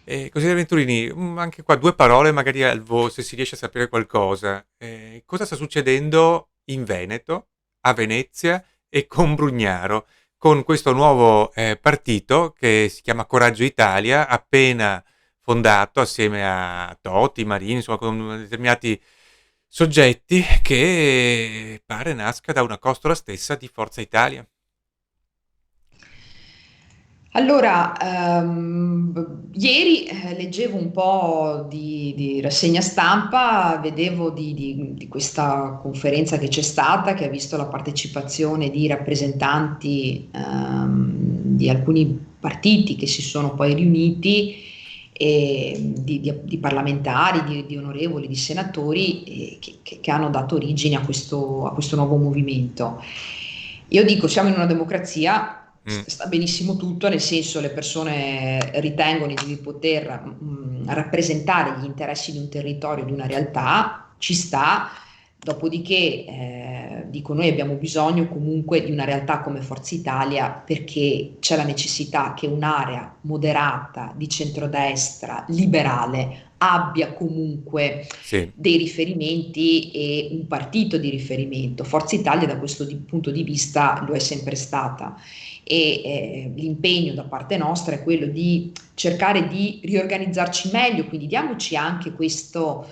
Consigliere Venturini, anche qua due parole magari se si riesce a sapere qualcosa. Cosa sta succedendo in Veneto, a Venezia e con Brugnaro, con questo nuovo partito che si chiama Coraggio Italia, appena fondato assieme a Totti, Marini, insomma, con determinati soggetti che pare nasca da una costola stessa di Forza Italia. Allora, ieri leggevo un po' di rassegna stampa, vedevo di questa conferenza che c'è stata, che ha visto la partecipazione di rappresentanti di alcuni partiti che si sono poi riuniti, e di parlamentari, di onorevoli, di senatori, che hanno dato origine a questo nuovo movimento. Io dico, siamo in una democrazia, Mm. sta benissimo tutto, nel senso le persone ritengono di poter rappresentare gli interessi di un territorio, di una realtà, ci sta. Dopodiché, dico, noi abbiamo bisogno comunque di una realtà come Forza Italia, perché c'è la necessità che un'area moderata, di centrodestra, liberale, abbia comunque Sì. dei riferimenti e un partito di riferimento. Forza Italia da questo punto di vista lo è sempre stata, e l'impegno da parte nostra è quello di cercare di riorganizzarci meglio, quindi diamoci anche questo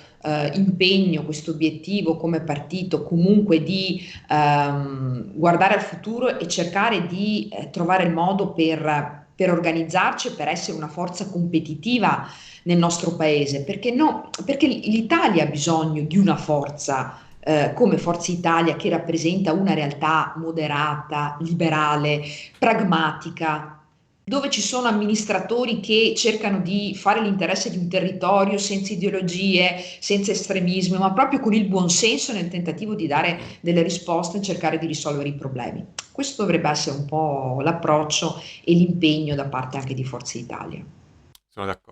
impegno, questo obiettivo come partito, comunque di guardare al futuro e cercare di trovare il modo per organizzarci e per essere una forza competitiva nel nostro paese, perché, no, perché l'Italia ha bisogno di una forza come Forza Italia, che rappresenta una realtà moderata, liberale, pragmatica, dove ci sono amministratori che cercano di fare l'interesse di un territorio senza ideologie, senza estremismi, ma proprio con il buonsenso nel tentativo di dare delle risposte e cercare di risolvere i problemi. Questo dovrebbe essere un po' l'approccio e l'impegno da parte anche di Forza Italia. Sono d'accordo.